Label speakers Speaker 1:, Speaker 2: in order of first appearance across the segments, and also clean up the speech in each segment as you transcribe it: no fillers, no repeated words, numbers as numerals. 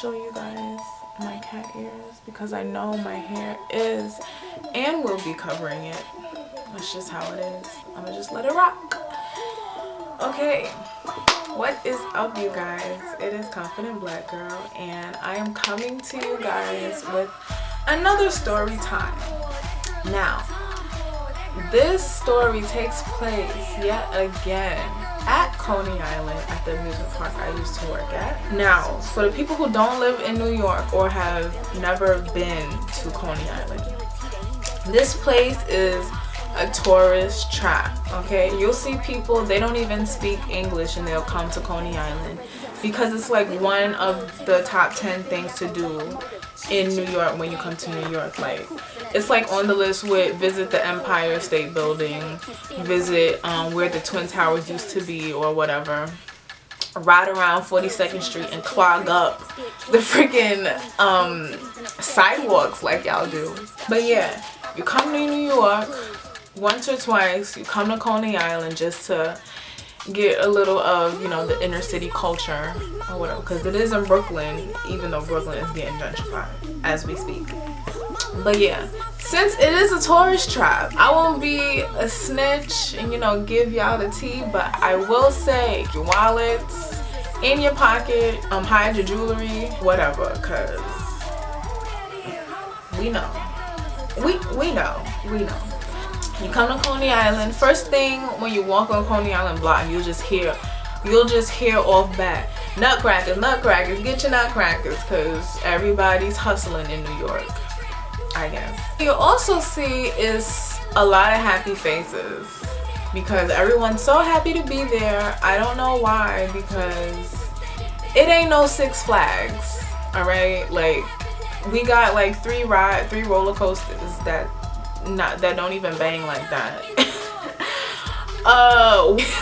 Speaker 1: show you guys my cat ears because I know my hair is and will be covering it. That's just how it is. I'm gonna just let it rock. Okay, what is up, you guys? It is Confident Black Girl, and I am coming to you guys with another story time. Now, this story takes place yet again at Coney Island at the amusement park I used to work at. Now, for the people who don't live in New York or have never been to Coney Island, this place is a tourist trap. Okay, you'll see people, they don't even speak English and they'll come to Coney Island because it's like one of the top 10 things to do in New York when you come to New York. Like, it's like on the list with visit the Empire State Building, visit where the Twin Towers used to be or whatever, ride around 42nd Street and clog up the freaking sidewalks like y'all do. But yeah, you come to New York once or twice, you come to Coney Island just to get a little of, you know, the inner city culture or whatever, because it is in Brooklyn, even though Brooklyn is getting gentrified as we speak. But yeah, since it is a tourist trap, I won't be a snitch and, you know, give y'all the tea, but I will say your wallets in your pocket, hide your jewelry, whatever, because we know. We know. You come to Coney Island, first thing when you walk on Coney Island block, you'll just hear off bat, nutcrackers, get your nutcrackers, because everybody's hustling in New York, I guess. You'll also see is a lot of happy faces because everyone's so happy to be there. I don't know why, because it ain't no Six Flags, alright? Like, we got like three roller coasters that don't even bang like that.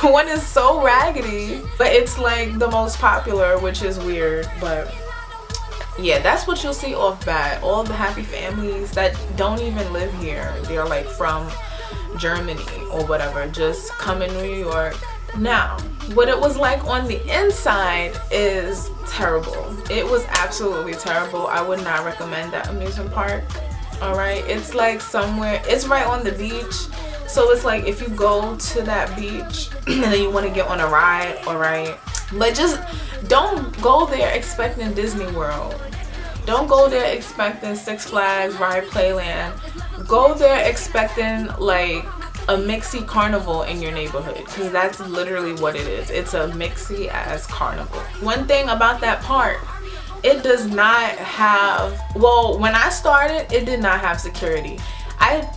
Speaker 1: One is so raggedy, but it's like the most popular, which is weird. But yeah, that's what you'll see off bat. All the happy families that don't even live here, they're like from Germany or whatever, just come in New York. Now, what it was like on the inside is terrible. It was absolutely terrible. I would not recommend that amusement park. Alright, it's like somewhere, it's right on the beach, so it's like if you go to that beach and then you want to get on a ride, alright, but just don't go there expecting Disney World. Don't go there expecting Six Flags, Ride Playland. Go there expecting like a mixie carnival in your neighborhood, because that's literally what it is. It's a mixy ass carnival. One thing about that park, it does not have, well, when I started, it did not have security.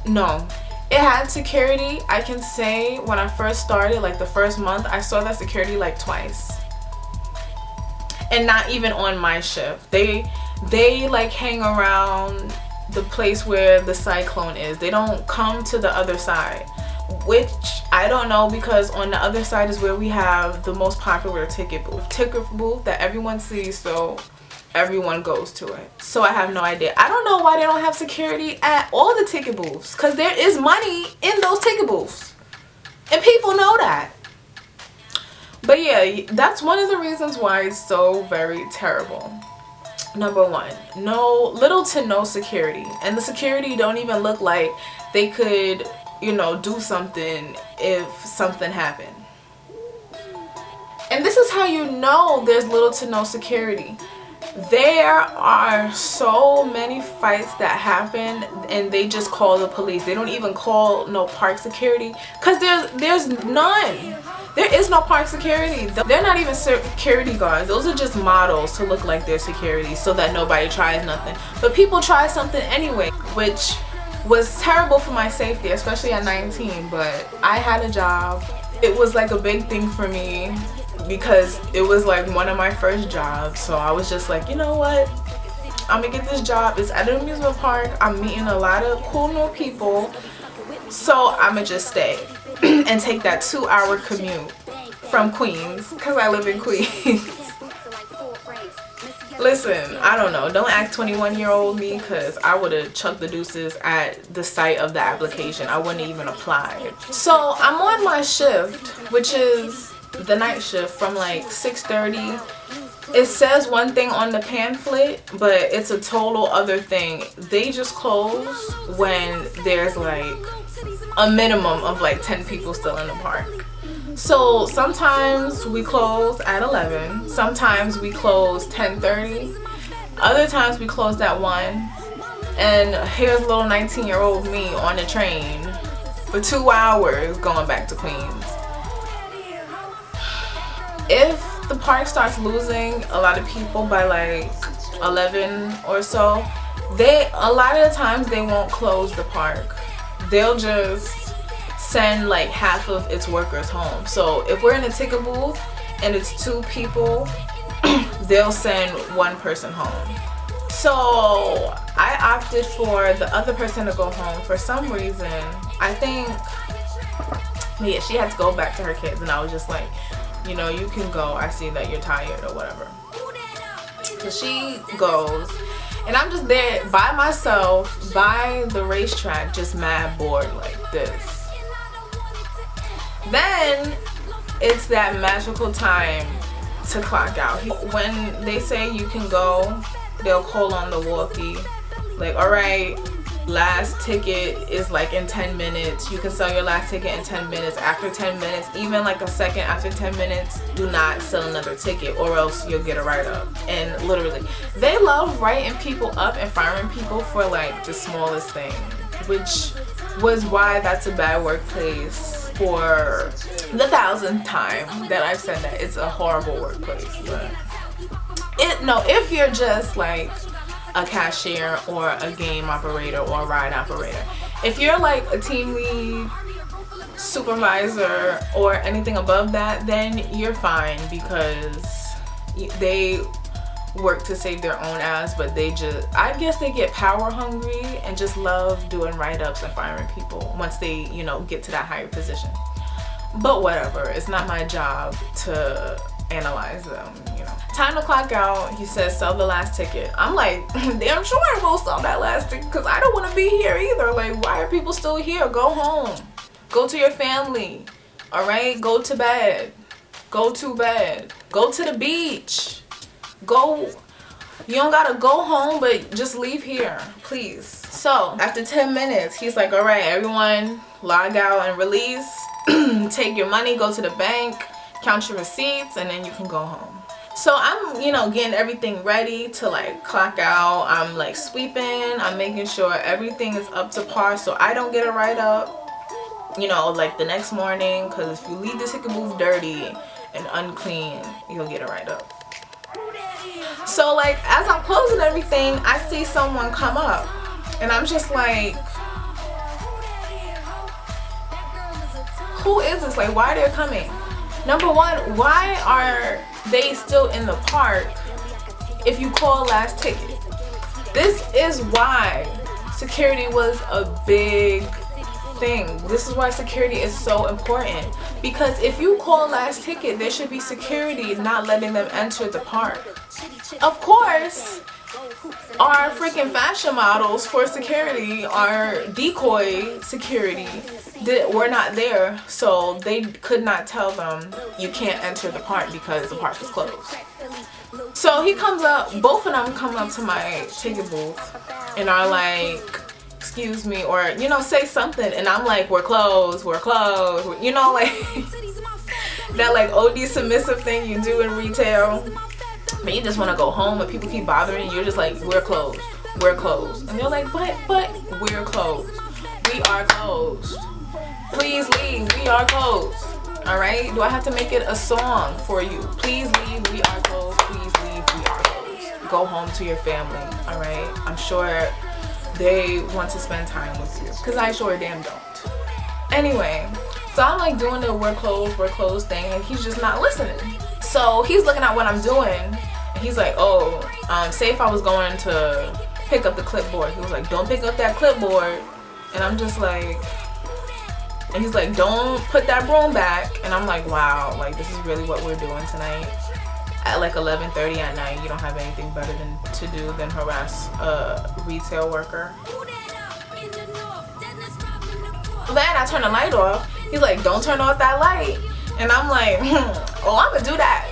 Speaker 1: No, it had security. I can say when I first started, like the first month, I saw that security like twice. And not even on my shift. They like hang around the place where the cyclone is. They don't come to the other side, which I don't know, because on the other side is where we have the most popular ticket booth that everyone sees, so everyone goes to it. So I have no idea. I don't know why they don't have security at all the ticket booths, because there is money in those ticket booths and people know that. But yeah, that's one of the reasons why it's so very terrible. Number one, little to no security, and the security don't even look like they could, you know, do something if something happened. And this is how you know there's little to no security. There are so many fights that happen and they just call the police. They don't even call no park security, because there's none. There is no park security. They're not even security guards. Those are just models to look like they're security so that nobody tries nothing. But people try something anyway, which was terrible for my safety, especially at 19. But I had a job. It was like a big thing for me, because it was like one of my first jobs. So I was just like, you know what, I'm gonna get this job. It's at an amusement park. I'm meeting a lot of cool new people, so I'm gonna just stay and take that 2-hour commute from Queens, because I live in Queens. Listen, I don't know, don't act 21-year-old me, because I would have chucked the deuces at the site of the application. I wouldn't even apply. So I'm on my shift, which is the night shift, from like 6:30 It says one thing on the pamphlet, but it's a total other thing. They just close when there's like a minimum of like 10 people still in the park. So sometimes we close at 11, sometimes we close 10:30, other times we closed at 1. And here's little 19-year-old me on the train for 2 hours going back to Queens. If the park starts losing a lot of people by like 11 or so, a lot of the times they won't close the park. They'll just send like half of its workers home. So if we're in a ticket booth and it's 2 people, they'll send 1 person home. So I opted for the other person to go home for some reason. I think, yeah, she had to go back to her kids, and I was just like, you know, you can go. I see that you're tired or whatever. So she goes, and I'm just there by myself by the racetrack, just mad bored like this. Then it's that magical time to clock out. When they say you can go, they'll call on the walkie, like, all right, last ticket is like in 10 minutes. You can sell your last ticket in 10 minutes. After 10 minutes, even like a second after 10 minutes, do not sell another ticket or else you'll get a write-up. And literally, they love writing people up and firing people for like the smallest thing, which was why that's a bad workplace for the 1,000th time that I've said that. It's a horrible workplace. But if you're just like a cashier or a game operator or a ride operator, if you're like a team lead, supervisor, or anything above that, then you're fine because they work to save their own ass. But I guess they get power hungry and just love doing write-ups and firing people once they, you know, get to that higher position. But whatever, it's not my job to analyze them, you know. Time to clock out. He says sell the last ticket. I'm like, damn sure I will sell that last ticket because I don't want to be here either. Like, why are people still here? Go home. Go to your family. All right? Go to bed. Go to bed. Go to the beach. Go. You don't gotta go home, but just leave here, please. So after 10 minutes, he's like, all right, everyone log out and release. Take your money, go to the bank, count your receipts, and then you can go home. So I'm, you know, getting everything ready to like clock out. I'm like sweeping. I'm making sure everything is up to par so I don't get a write-up, you know, like the next morning, because if you leave the ticket booth dirty and unclean, you'll get a write-up. So like as I'm closing everything, I see someone come up and I'm just like, who is this? Like, why they're coming? Number one, why are they still in the park if you call last ticket? This is why security was a big thing. This is why security is so important, because if you call last ticket, there should be security not letting them enter the park. Of course, our freaking fashion models for security, our decoy security, were not there, so they could not tell them you can't enter the park because the park is closed. So he comes up, both of them come up to my ticket booth and are like, excuse me, or, you know, say something, and I'm like, we're closed, you know, like that like OD submissive thing you do in retail. But you just want to go home and people keep bothering you. You're just like, we're closed. And you're like, but we're closed. We are closed. Please leave. We are closed. Alright? Do I have to make it a song for you? Please leave. We are closed. Please leave. We are closed. Go home to your family. Alright? I'm sure they want to spend time with you, because I sure damn don't. Anyway, so I'm like doing the we're closed thing, and he's just not listening. So he's looking at what I'm doing, and he's like, oh, say if I was going to pick up the clipboard. He was like, don't pick up that clipboard. And I'm just like, and he's like, don't put that broom back. And I'm like, wow, like this is really what we're doing tonight at like 11:30 at night. You don't have anything better to do than harass a retail worker. Then I turn the light off. He's like, don't turn off that light. And I'm like, oh, I'm gonna do that.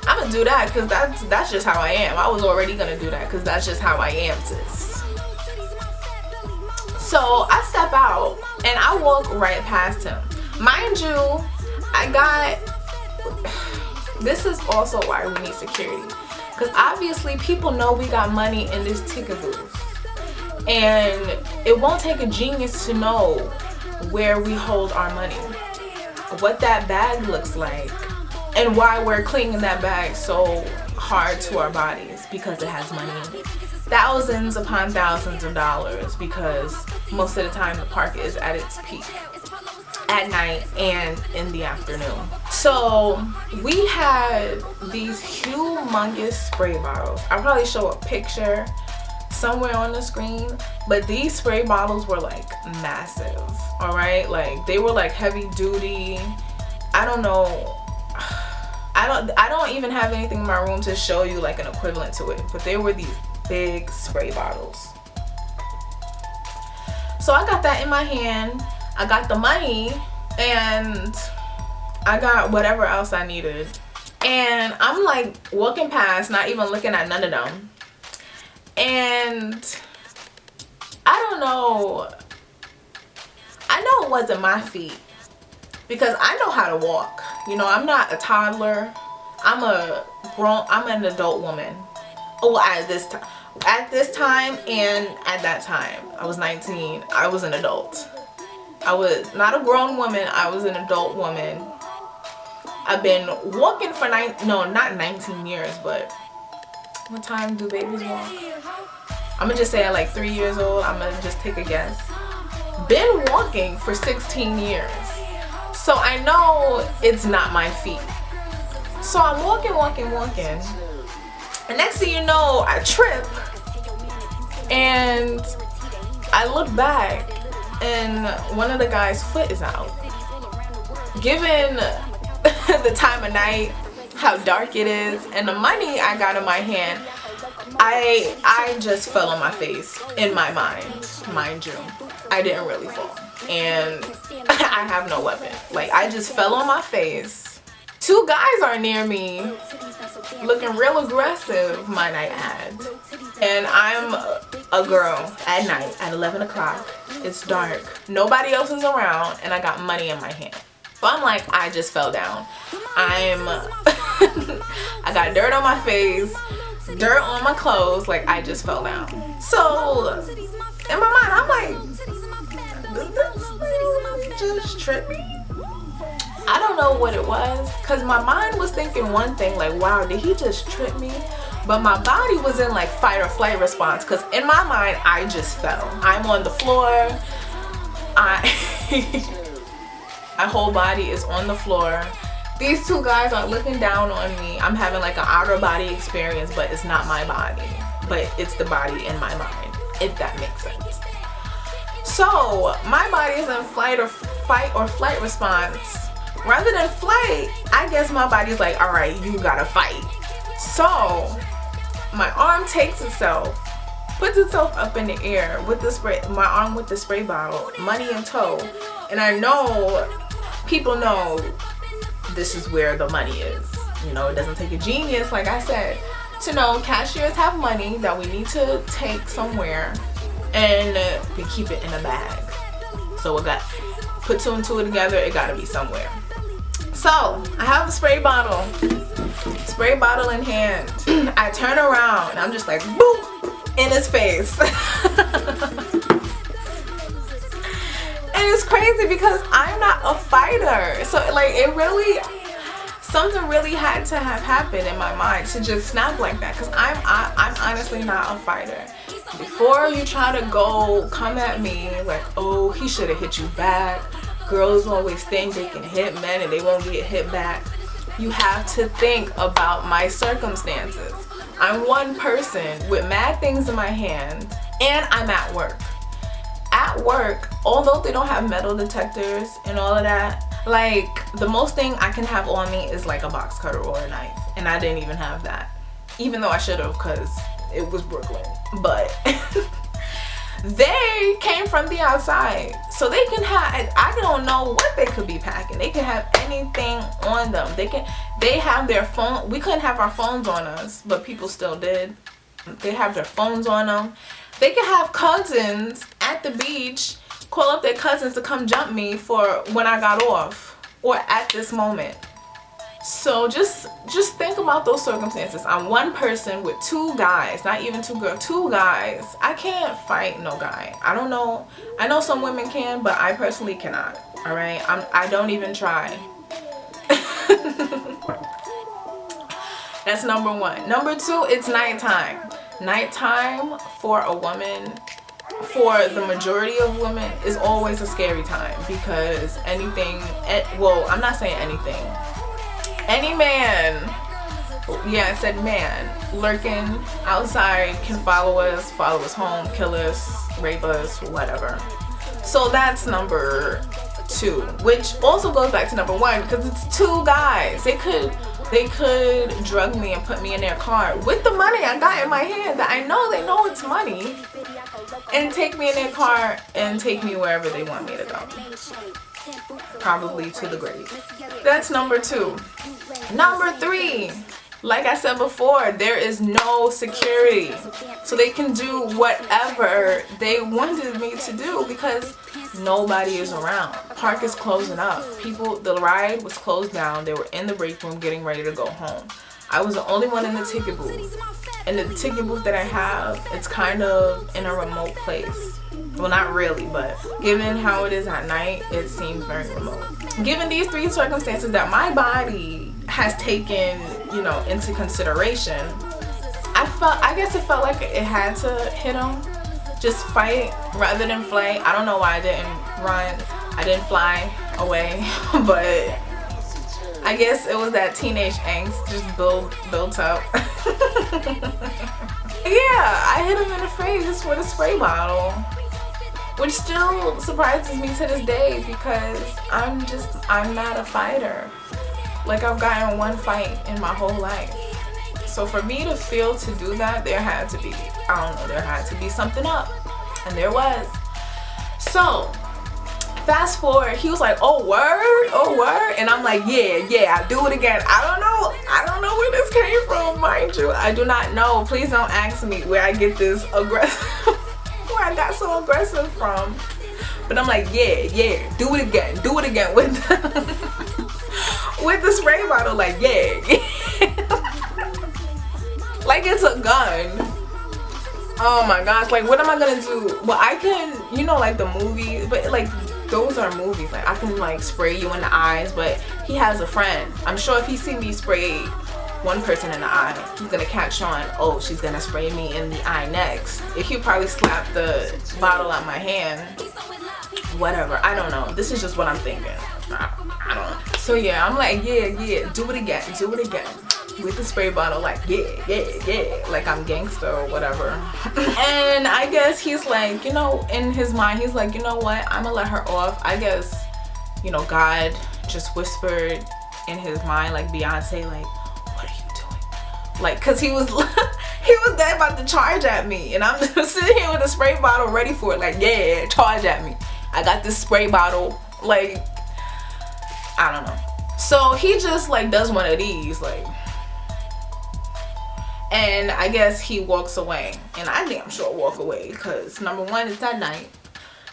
Speaker 1: I'm I'll do that because that's just how I am. I was already gonna do that because that's just how I am, sis. So I step out and I walk right past him. Mind you, this is also why we need security, because obviously people know we got money in this ticket booth, and it won't take a genius to know where we hold our money, what that bag looks like, and why we're clinging that bag so hard to our bodies, because it has money in it. Thousands upon thousands of dollars, because most of the time the park is at its peak at night and in the afternoon. So we had these humongous spray bottles. I'll probably show a picture somewhere on the screen, but these spray bottles were like massive. All right, like they were like heavy duty. I don't know, I don't even have anything in my room to show you like an equivalent to it, but they were these big spray bottles. So I got that in my hand, I got the money, and I got whatever else I needed, and I'm like walking past, not even looking at none of them, and I don't know, I know it wasn't my feet, because I know how to walk. You know, I'm not a toddler, I'm an adult woman. Oh, at this time and at that time, I was 19, I was an adult. I was not a grown woman, I was an adult woman. I've been walking for not 19 years, but what time do babies walk? I'm gonna just say at like 3 years old, I'm gonna just take a guess. Been walking for 16 years. So I know it's not my feet. So I'm walking. And next thing you know, I trip. And I look back and one of the guy's foot is out. Given the time of night, how dark it is, and the money I got in my hand, I just fell on my face in my mind you. I didn't really fall. And I have no weapon. Like, I just fell on my face. Two guys are near me looking real aggressive, might I add. And I'm a girl at night at 11 o'clock. It's dark. Nobody else is around, and I got money in my hand. So I'm like, I just fell down. I got dirt on my face, dirt on my clothes, like I just fell down. So in my mind, I'm like, did this lady just trip me? I don't know what it was, because my mind was thinking one thing, like, wow, did he just trip me? But my body was in like fight or flight response, because in my mind, I just fell. I'm on the floor. My whole body is on the floor. These two guys are looking down on me. I'm having like an outer body experience, but it's not my body, but it's the body in my mind, if that makes sense. So my body is in fight or flight response. Rather than flight, I guess my body's like, all right, you gotta fight. So my arm takes itself, puts itself up in the air with the spray, my arm with the spray bottle, money in tow. And I know, people know this is where the money is. You know, it doesn't take a genius, like I said, to know cashiers have money that we need to take somewhere, and we keep it in a bag. So we got, put two and two together, it gotta be somewhere. So I have a spray bottle in hand. I turn around and I'm just like, boop, in his face. And it's crazy because I'm not a fighter. So like, it really, something really had to have happened in my mind to just snap like that, because I'm honestly not a fighter. Before you try to come at me like, oh, he should have hit you back. Girls always think they can hit men and they won't get hit back. You have to think about my circumstances. I'm one person with mad things in my hand, and I'm at work. At work, although they don't have metal detectors and all of that, like, the most thing I can have on me is like a box cutter or a knife, and I didn't even have that, even though I should have, because it was Brooklyn. But They came from the outside, so they can have, I don't know what they could be packing. They can have anything on them. They have their phone. We couldn't have our phones on us, but people still did. They have their phones on them. They could have cousins at the beach, call up their cousins to come jump me for when I got off or at this moment. So just think about those circumstances. I'm one person with two guys, not even two girls, two guys. I can't fight no guy. I don't know. I know some women can, but I personally cannot. All right, I don't even try. That's number one. Number two, it's nighttime. Nighttime for a woman, for the majority of women, is always a scary time because anything, well, I'm not saying anything. Any man, yeah, I said man, lurking outside can follow us home, kill us, rape us, whatever. So that's number two, which also goes back to number one because it's two guys. They could drug me and put me in their car with the money I got in my hand that I know they know it's money, and take me in their car and take me wherever they want me to go. Probably to the grave. That's number two. Number three, like I said before, there is no security. So they can do whatever they wanted me to do because nobody is around. Park is closing up. The ride was closed down. They were in the break room getting ready to go home. I was the only one in the ticket booth. And the ticket booth that I have, it's kind of in a remote place. Well, not really, but given how it is at night, it seems very remote. Given these three circumstances that my body has taken, you know, into consideration, I guess it felt like it had to hit him. Just fight rather than fly. I don't know why I didn't run. I didn't fly away, but I guess it was that teenage angst just built up. Yeah, I hit him in the face with a spray bottle, which still surprises me to this day because I'm not a fighter. Like, I've gotten one fight in my whole life. So for me to feel to do that, there had to be, I don't know, there had to be something up. And there was. So fast forward, he was like, oh word, and I'm like, yeah, I'll do it again. I don't know where this came from, mind you. I do not know. Please don't ask me where I get this aggressive, where I got so aggressive from. But I'm like, yeah, do it again with with the spray bottle, like, yeah. Like it's a gun. Oh my gosh, like what am I gonna do? Well, I can, you know, like the movies, but like those are movies. Like I can like spray you in the eyes, but he has a friend. I'm sure if he see me spray one person in the eye, he's gonna catch on, oh, she's gonna spray me in the eye next. If he probably slapped the bottle out my hand, whatever, I don't know. This is just what I'm thinking. I don't know. So yeah, I'm like, yeah, do it again. With the spray bottle, like, yeah, like I'm gangster or whatever. And I guess he's like, you know, in his mind, he's like, you know what, I'm gonna let her off. I guess, you know, God just whispered in his mind, like Beyonce, like, what are you doing? Like, cause he was dead about to charge at me, and I'm just sitting here with a spray bottle ready for it, like, yeah, charge at me. I got this spray bottle, like, I don't know. So he just like does one of these, like, and I guess he walks away, and I damn sure walk away because number one, it's at night,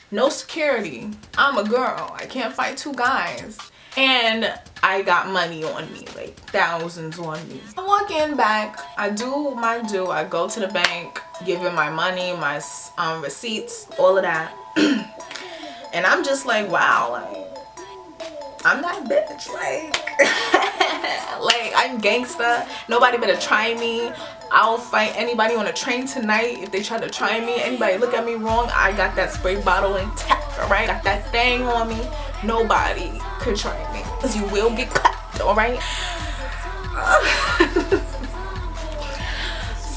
Speaker 1: no security, I'm a girl, I can't fight two guys, and I got money on me, like thousands on me. I'm walking back, I do my due, I go to the bank, give him my money, my receipts, all of that. And I'm just like, wow, like, I'm that bitch, like, like, I'm gangsta. Nobody better try me. I'll fight anybody on a train tonight if they try to try me. Anybody look at me wrong, I got that spray bottle intact, alright? Got that thing on me. Nobody could try me, because you will get clapped, alright?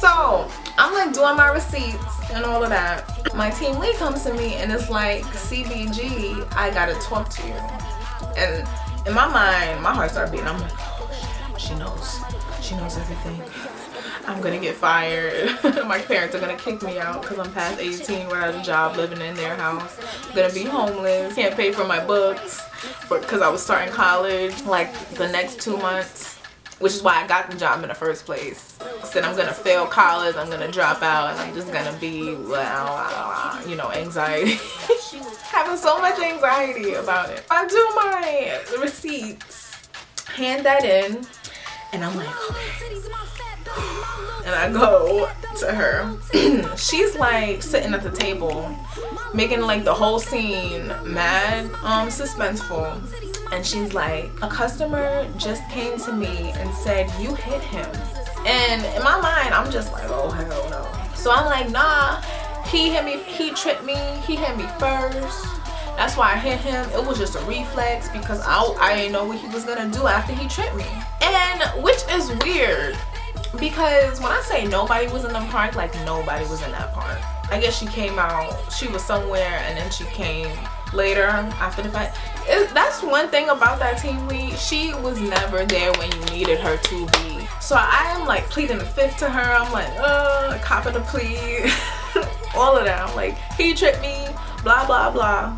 Speaker 1: So, I'm like doing my receipts and all of that. My team lead comes to me and it's like, CBG, I gotta talk to you. And in my mind, my heart started beating. I'm like, oh shit, she knows everything. I'm gonna get fired. My parents are gonna kick me out because I'm past 18 without a job, living in their house. I'm gonna be homeless, can't pay for my books because I was starting college like the next 2 months, which is why I got the job in the first place. Said I'm gonna fail college, I'm gonna drop out, and I'm just gonna be, well, you know, anxiety. Having so much anxiety about it. I do my receipts, hand that in, and I'm like, okay. And I go to her. She's like sitting at the table, making like the whole scene mad suspenseful. And she's like, a customer just came to me and said you hit him. And in my mind, I'm just like, oh hell no. So I'm like, nah, he hit me, he tripped me, he hit me first. That's why I hit him. It was just a reflex because I didn't know what he was gonna do after he tripped me. And which is weird because when I say nobody was in the park, like nobody was in that park. I guess she came out, she was somewhere, and then she came later after the fact. That's one thing about that team lead. She was never there when you needed her to be. So I am like pleading the fifth to her. I'm like, cop of the plea. All of that. I'm like, he tripped me, blah, blah, blah.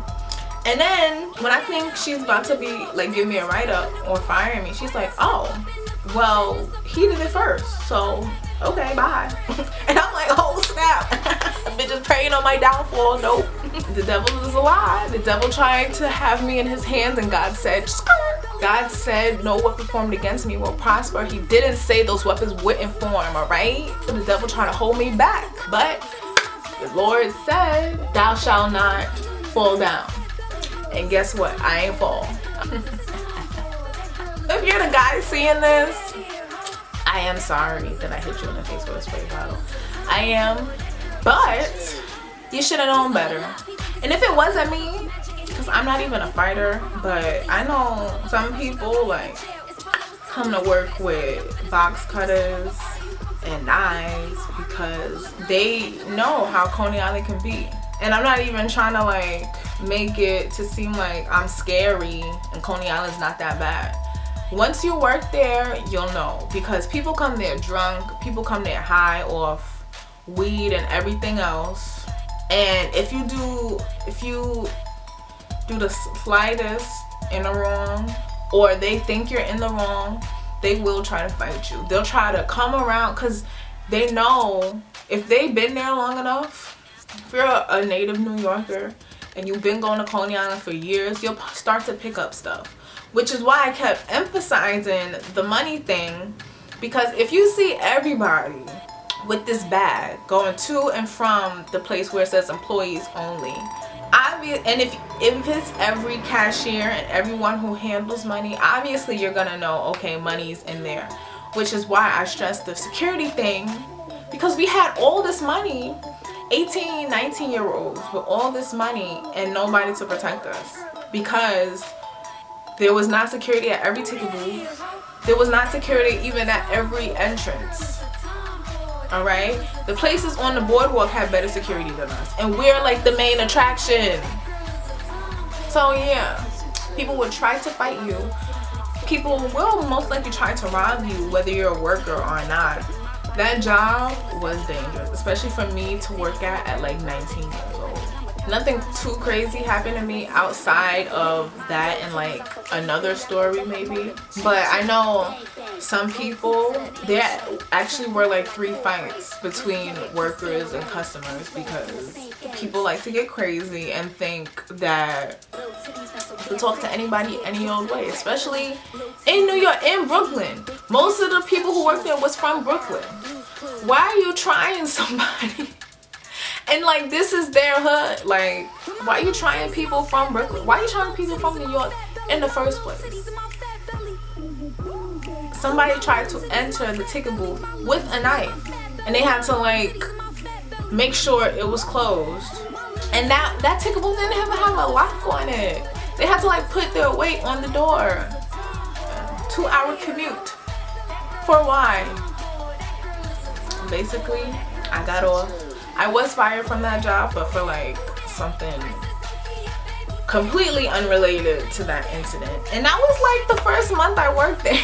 Speaker 1: And then when I think she's about to be like, give me a write-up or fire me, she's like, oh, well, he did it first. So, okay, bye. And I'm like, oh snap. Bitch is praying on my downfall. Nope. The devil is a lie. The devil tried to have me in his hands, and God said, skirt. God said no weapon formed against me will prosper. He didn't say those weapons wouldn't form, alright? So the devil trying to hold me back. But the Lord said, thou shalt not fall down. And guess what? I ain't fall. If you're the guy seeing this, I am sorry that I hit you in the face with a spray bottle. I am, but you should have known better. And if it wasn't me, because I'm not even a fighter, but I know some people like come to work with box cutters and knives because they know how Coney Island can be. And I'm not even trying to like make it to seem like I'm scary and Coney Island's not that bad. Once you work there, you'll know, because people come there drunk, people come there high off weed and everything else. And if you do the slightest in the wrong, or they think you're in the wrong, they will try to fight you. They'll try to come around because they know if they've been there long enough. If you're a native New Yorker and you've been going to Coney Island for years, you'll start to pick up stuff. Which is why I kept emphasizing the money thing, because if you see everybody with this bag going to and from the place where it says employees only, and if it's every cashier and everyone who handles money, obviously you're gonna know, okay, money's in there. Which is why I stressed the security thing, because we had all this money, 18, 19-year-olds with all this money and nobody to protect us, because there was not security at every ticket booth. There was not security even at every entrance. Alright? The places on the boardwalk have better security than us. And we're like the main attraction. So yeah, people would try to fight you. People will most likely try to rob you, whether you're a worker or not. That job was dangerous, especially for me to work at like 19 years old. Nothing too crazy happened to me outside of that and like another story maybe. But I know some people, there actually were like 3 fights between workers and customers because people like to get crazy and think that you can talk to anybody any old way, especially in New York, in Brooklyn. Most of the people who work there was from Brooklyn. Why are you trying somebody? And like, this is their hood. Like, why are you trying people from Brooklyn? Why are you trying people from New York in the first place? Somebody tried to enter the ticket booth with a knife, and they had to like make sure it was closed. And that ticket booth didn't even have a lock on it. They had to like put their weight on the door. 2-hour commute. For why? Basically, I got off. I was fired from that job, but for like something completely unrelated to that incident. And that was like the first month I worked there.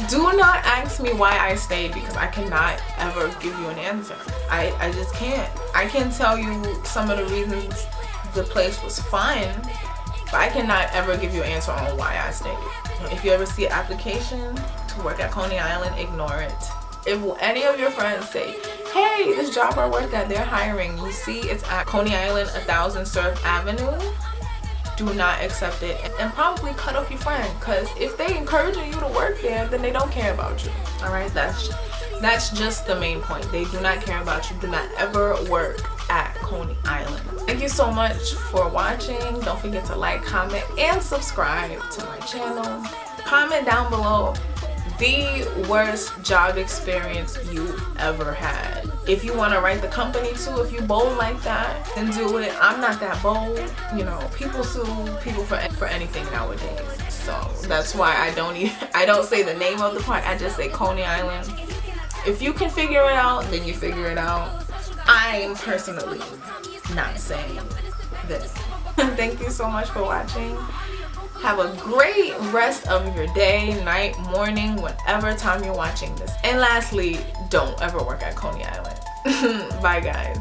Speaker 1: Do not ask me why I stayed, because I cannot ever give you an answer. I just can't. I can tell you some of the reasons the place was fun, but I cannot ever give you an answer on why I stayed. If you ever see an application to work at Coney Island, ignore it. If any of your friends say, hey, this job I work at, they're hiring, you see it's at Coney Island, 1000 Surf Avenue, do not accept it, and probably cut off your friend, because if they encouraging you to work there, then they don't care about you. All right, that's just the main point. They do not care about you. Do not ever work at Coney Island. Thank you so much for watching. Don't forget to like, comment, and subscribe to my channel. Comment down below the worst job experience you've ever had. If you want to write the company too, if you bold like that, then do it. I'm not that bold. You know, people sue people for anything nowadays. So that's why I don't say the name of the park. I just say Coney Island. If you can figure it out, then you figure it out. I'm personally not saying this. Thank you so much for watching. Have a great rest of your day, night, morning, whatever time you're watching this. And lastly, don't ever work at Coney Island. Bye guys.